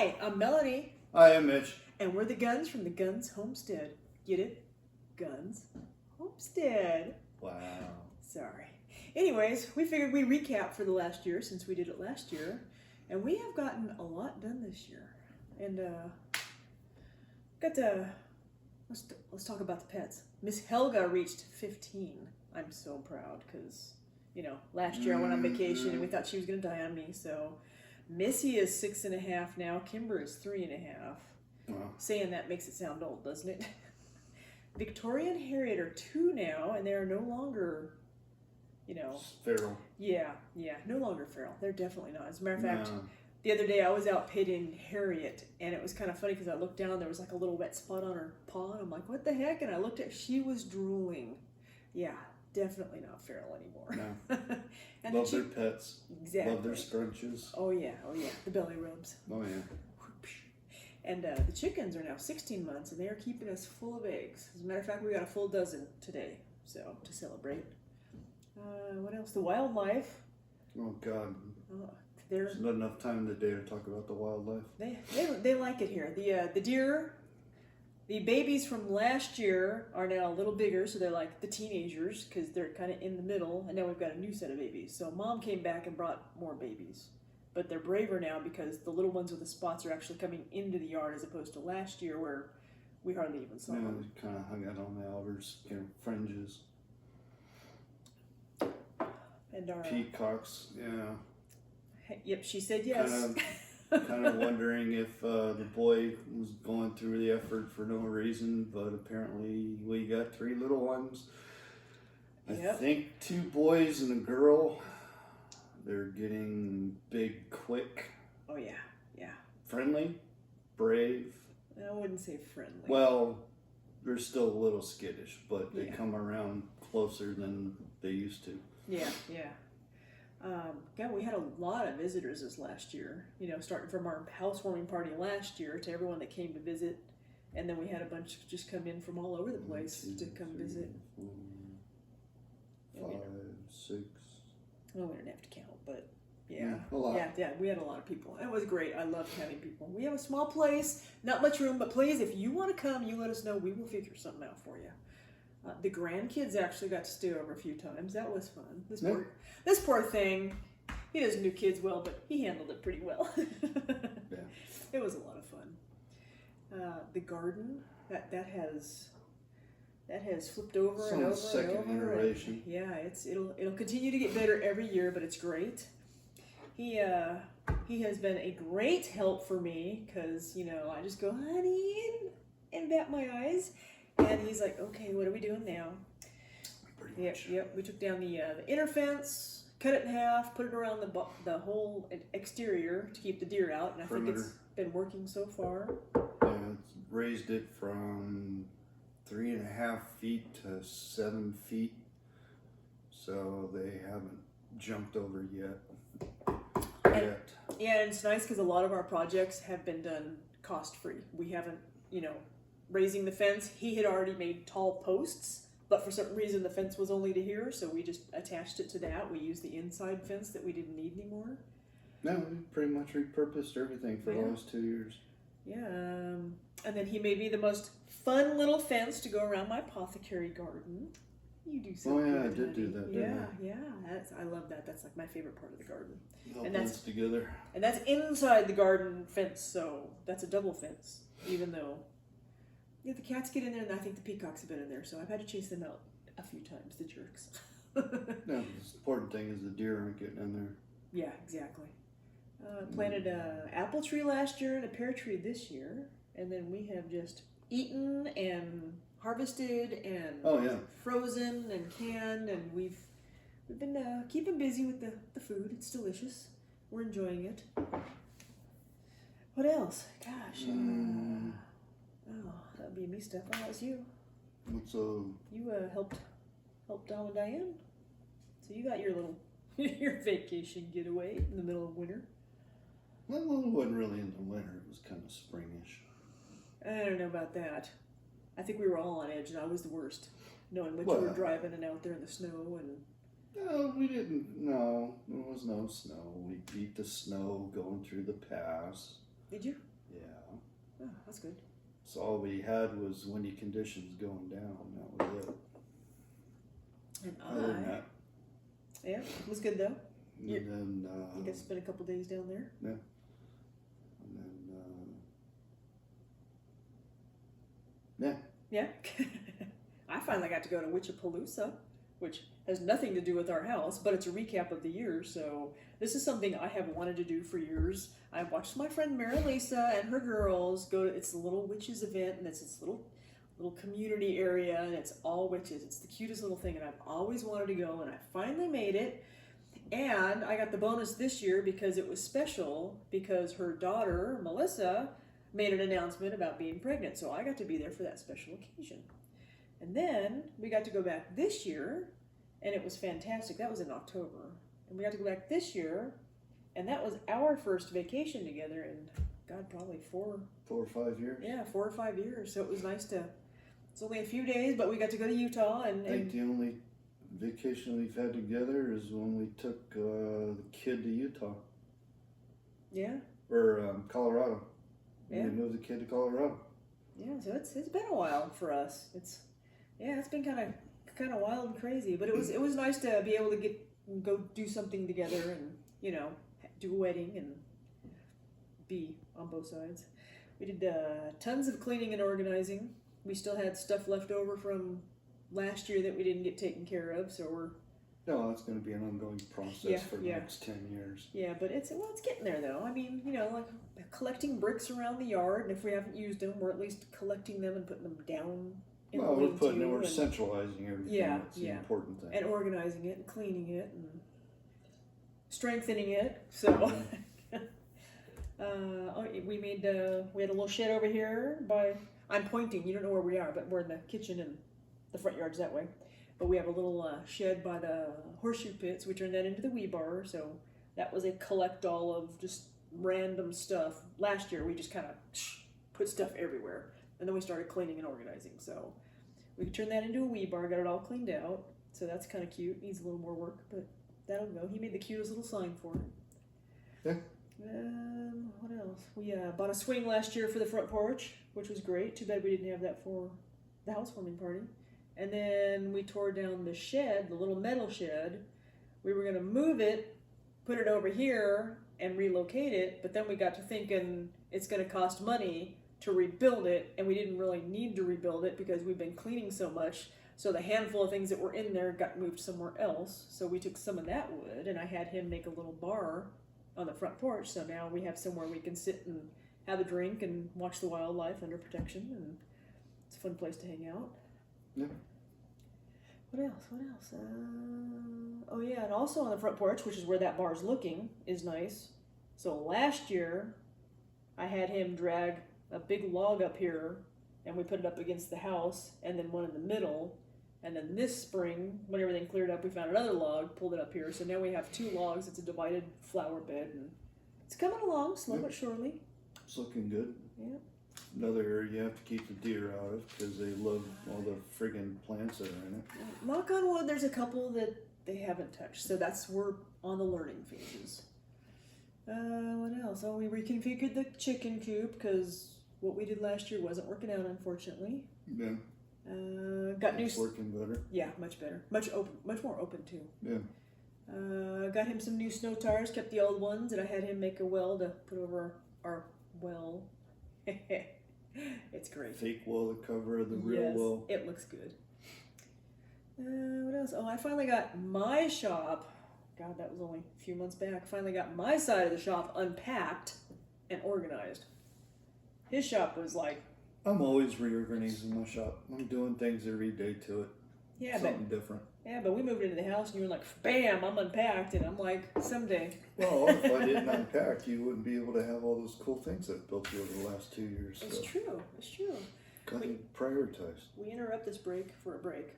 Hi, I'm Melanie. Hi, I'm Mitch. And we're the Gunns from the Gunns Homestead. Get it? Gunns Homestead. Wow. Sorry. Anyways, we figured we'd recap for the last year since we did it last year. And we have gotten a lot done this year. And let's talk about the pets. Miss Helga reached 15. I'm so proud because, last year I went on vacation and we thought she was going to die on me. So Missy is 6.5 now. Kimber is 3.5. Wow. Saying that makes it sound old, doesn't it? Victoria and Harriet are 2 now, and they are no longer, Feral. Yeah, no longer feral. They're definitely not. As a matter of fact, the other day I was out pitting Harriet, and it was kind of funny because I looked down, there was like a little wet spot on her paw, and I'm like, what the heck? And I looked at, she was drooling. Yeah, definitely not feral anymore. No. And Love their pets. Exactly. Love their scrunches. Oh yeah, the belly rubs. Oh yeah. And the chickens are now 16 months, and they are keeping us full of eggs. As a matter of fact, we got a full dozen today, so to celebrate. What else? The wildlife. Oh God. There's not enough time in the day to talk about the wildlife. They like it here. The deer, the babies from last year are now a little bigger, so they're like the teenagers because they're kind of in the middle, and now we've got a new set of babies. So Mom came back and brought more babies. But they're braver now because the little ones with the spots are actually coming into the yard as opposed to last year where we hardly even saw them. They kind of hung out on the alders, fringes. And our peacocks, yeah. Yep, she said yes. Kind of wondering if the boy was going through the effort for no reason, but apparently we got 3 little ones. Yep. I think 2 boys and a girl. They're getting big quick. Oh yeah. Friendly, brave. I wouldn't say friendly. Well, they're still a little skittish, but they come around closer than they used to. Yeah. We had a lot of visitors this last year. Starting from our housewarming party last year to everyone that came to visit, and then we had a bunch just come in from all over the place to come visit. 4, 5, 6. Well, we didn't have to count, but yeah, a lot. Yeah, we had a lot of people. It was great. I loved having people. We have a small place, not much room, but please, if you want to come, you let us know. We will figure something out for you. The grandkids actually got to stay over a few times. That was fun. This poor thing, he doesn't do kids well, but he handled it pretty well. Yeah. It was a lot of fun. The garden, that has flipped over and over and second iteration. Yeah, it'll continue to get better every year, but it's great. He has been a great help for me because I just go, honey, and bat my eyes, and he's like, okay, what are we doing now? Pretty much. Yep. We took down the inner fence, cut it in half, put it around the whole exterior to keep the deer out, and I think it's been working so far. Yeah, it's raised it from 3.5 feet to 7 feet, so they haven't jumped over yet. Yeah, and it's nice because a lot of our projects have been done cost-free. We haven't, raising the fence, he had already made tall posts, but for some reason the fence was only to here, so we just attached it to that. We used the inside fence that we didn't need anymore. No, we pretty much repurposed everything for the last 2 years. Yeah, and then he made me the most fun little fence to go around my apothecary garden. You do so good, I did do that, didn't I? Yeah, I love that. That's like my favorite part of the garden. And that's together. And that's inside the garden fence, so that's a double fence, even though the cats get in there, and I think the peacocks have been in there, so I've had to chase them out a few times, the jerks. No, the important thing is the deer aren't getting in there. Yeah, exactly. Planted an apple tree last year and a pear tree this year, and then we have just eaten and harvested and frozen and canned, and we've been keeping busy with the food. It's delicious. We're enjoying it. What else? Gosh. That would be me stuff. How was you? You helped Dom and Diane. So you got your little your vacation getaway in the middle of winter. Well, it wasn't really in the winter. It was kind of springish. I don't know about that. I think we were all on edge, and I was the worst, knowing what you were driving and out there in the snow. And no, we didn't. No, there was no snow. We beat the snow going through the pass. Did you? So all we had was windy conditions going down. That was it. And Other than that, yeah, it was good though. and then You guys spent a couple days down there. yeah, and then Yeah. I finally got to go to Witchapalooza, which has nothing to do with our house, but it's a recap of the year. So this is something I have wanted to do for years. I watched my friend Mary Lisa and her girls go to, it's a little witches event, and it's this little community area, and it's all witches. It's the cutest little thing, and I've always wanted to go, and I finally made it. And I got the bonus this year because it was special, because her daughter, Melissa, made an announcement about being pregnant. So I got to be there for that special occasion. And then we got to go back this year, and it was fantastic. That was in October. And we got to go back this year, and that was our first vacation together in, God, probably 4 4 or 5 years. Yeah, 4 or 5 years. So it was nice to, it's only a few days, but we got to go to Utah. And I think the only vacation we've had together is when we took the kid to Utah. Yeah. Or Colorado. Yeah. We moved the kid to Colorado. Yeah, so it's been a while for us. It's been kind of wild and crazy, but it was nice to be able to go do something together, and do a wedding and be on both sides. We did tons of cleaning and organizing. We still had stuff left over from last year that we didn't get taken care of, so we're No, it's going to be an ongoing process for the next 10 years. Yeah, but it's getting there though. I mean, like collecting bricks around the yard, and if we haven't used them, we're at least collecting them and putting them down. We're centralizing everything. Yeah, That's the important thing. And organizing it and cleaning it and strengthening it. So we had a little shed over here by, I'm pointing, you don't know where we are, but we're in the kitchen and the front yard's that way. But we have a little shed by the horseshoe pits. We turned that into the wee bar, so that was a collect all of just random stuff. Last year we just kind of put stuff everywhere, and then we started cleaning and organizing. So we turned that into a wee bar, got it all cleaned out. So that's kind of cute. Needs a little more work, but that'll go. He made the cutest little sign for it. Yeah. What else? We bought a swing last year for the front porch, which was great. Too bad we didn't have that for the housewarming party. And then we tore down the shed, the little metal shed. We were going to move it, put it over here, and relocate it. But then we got to thinking it's going to cost money to rebuild it. And we didn't really need to rebuild it because we've been cleaning so much. So the handful of things that were in there got moved somewhere else. So we took some of that wood, and I had him make a little bar on the front porch. So now we have somewhere we can sit and have a drink and watch the wildlife under protection. And it's a fun place to hang out. Yeah. What else? Oh yeah, and also on the front porch, which is where that bar's looking, is nice. So last year, I had him drag a big log up here, and we put it up against the house, and then one in the middle. And then this spring, when everything cleared up, we found another log, pulled it up here. So now we have 2 logs. It's a divided flower bed, and it's coming along slow but surely. It's looking good. Yeah. Another area you have to keep the deer out of because they love all the friggin' plants that are in it. Knock on wood, there's a couple that they haven't touched, so we're on the learning phases. What else? Oh, we reconfigured the chicken coop because what we did last year wasn't working out, unfortunately. Yeah. Got new. It's working better. Yeah, much better. Much more open too. Yeah. Got him some new snow tires. Kept the old ones, and I had him make a well to put over our well. It's great. Fake well to cover the real yes, well. It looks good. What else? Oh, I finally got my shop. God, that was only a few months back. Finally got my side of the shop unpacked and organized. His shop was like... I'm always reorganizing my shop. I'm doing things every day to it. Yeah, something different. Yeah, but we moved into the house and you were like, bam, I'm unpacked. And I'm like, someday. Well, if I didn't unpack, you wouldn't be able to have all those cool things I've built you over the last 2 years. It's true. It's true. Got to prioritize. We interrupt this break for a break.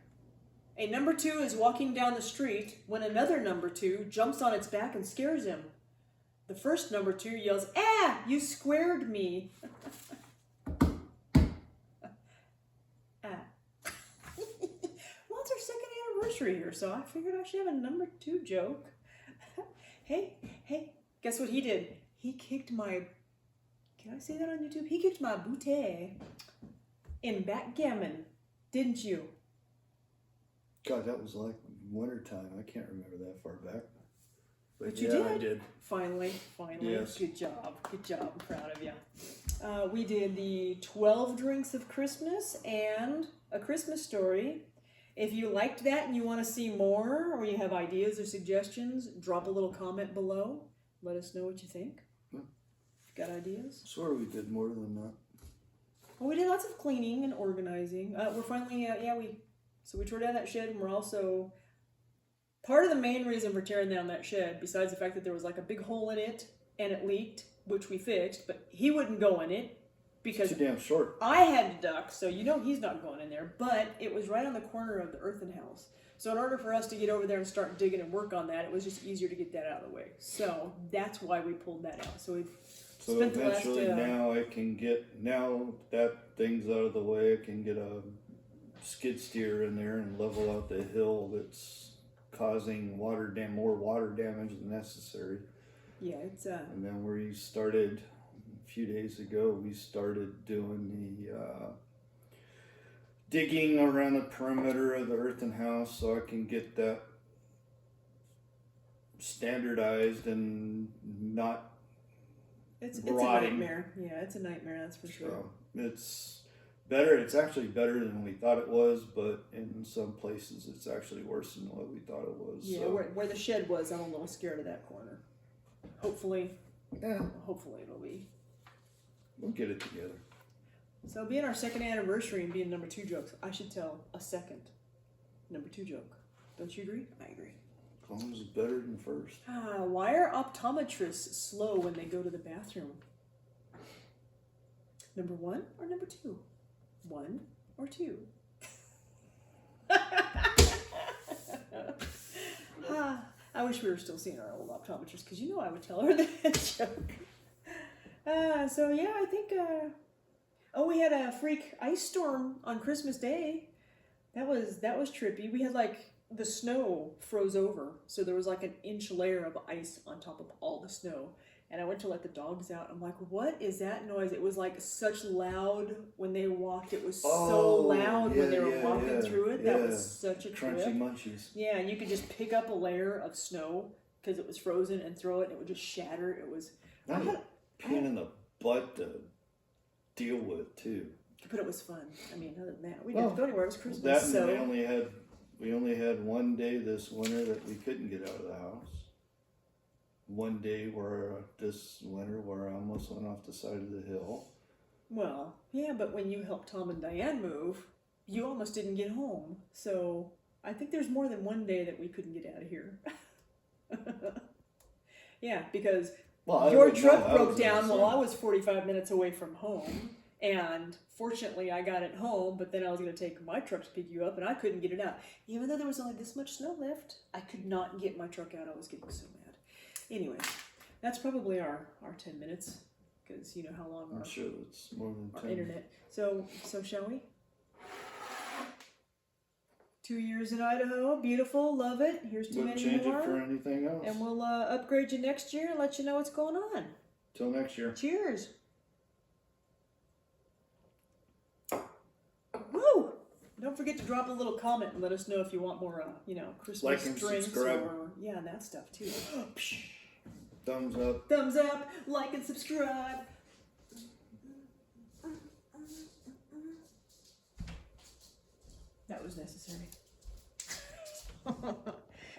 A number 2 is walking down the street when another number 2 jumps on its back and scares him. The first number 2 yells, "Ah, you squared me." Well, it's our second anniversary here, so I figured I should have a number 2 joke. Hey, guess what he did? He kicked my Can I say that on YouTube? He kicked my booty in backgammon, didn't you? God, that was like wintertime. I can't remember that far back. But you yeah, did. I did. Finally. Yes. Good job. I'm proud of you. We did the 12 drinks of Christmas and a Christmas story. If you liked that and you want to see more, or you have ideas or suggestions, drop a little comment below. Let us know what you think. Yeah. If you've got ideas. I swear we did more than that. Well, we did lots of cleaning and organizing. We're finally, we tore down that shed, and we're also, part of the main reason for tearing down that shed, besides the fact that there was like a big hole in it and it leaked, which we fixed, but he wouldn't go in it because it's too damn short. I had to duck, so you know he's not going in there, but it was right on the corner of the earthen house. So in order for us to get over there and start digging and work on that, it was just easier to get that out of the way. So that's why we pulled that out. So we've spent eventually the last... now that thing's out of the way, I can get a skid steer in there and level out the hill that's causing more water damage than necessary. Yeah, it's And then we started a few days ago. We started doing the digging around the perimeter of the earthen house, so I can get that standardized and not. It's a nightmare. Yeah, it's a nightmare. That's for sure. So it's better. It's actually better than we thought it was, but in some places it's actually worse than what we thought it was. Yeah, so. where the shed was, I'm a little scared of that corner. Hopefully it'll be. We'll get it together. So being our second anniversary and being number 2 jokes, I should tell a second number 2 joke. Don't you agree? I agree. As long as it's better than first. Why are optometrists slow when they go to the bathroom? Number 1 or number 2? 1 or 2? I wish we were still seeing our old optometrist, because I would tell her that joke. So yeah, I think. We had a freak ice storm on Christmas Day. That was trippy. We had like the snow froze over, so there was like an inch layer of ice on top of all the snow. And I went to let the dogs out. I'm like, what is that noise? It was like such loud when they walked. It was so loud when they were walking through it. That was such a trip. Crunchy munchies. Yeah, and you could just pick up a layer of snow because it was frozen and throw it, and it would just shatter. It was a pain in the butt to deal with too. But it was fun. I mean, other than that, we didn't go anywhere. It was Christmas. That, so we only had one day this winter that we couldn't get out of the house. One day this winter where I almost went off the side of the hill. Well, yeah, but when you helped Tom and Diane move, you almost didn't get home. So I think there's more than one day that we couldn't get out of here. Yeah, because your truck broke down while I was 45 minutes away from home. And fortunately, I got it home, but then I was going to take my truck to pick you up, and I couldn't get it out. Even though there was only this much snow left, I could not get my truck out. I was getting so mad. Anyway, that's probably our 10 minutes, because you know how long I'm sure it's more than 10. Our internet. So shall we? 2 years in Idaho, beautiful, love it. Here's too many change more. It for anything else. And we'll upgrade you next year and let you know what's going on. Till next year. Cheers. Woo! Don't forget to drop a little comment and let us know if you want more, Christmas like and drinks subscribe. or and that stuff too. Thumbs up. Thumbs up. Like and subscribe. That was necessary.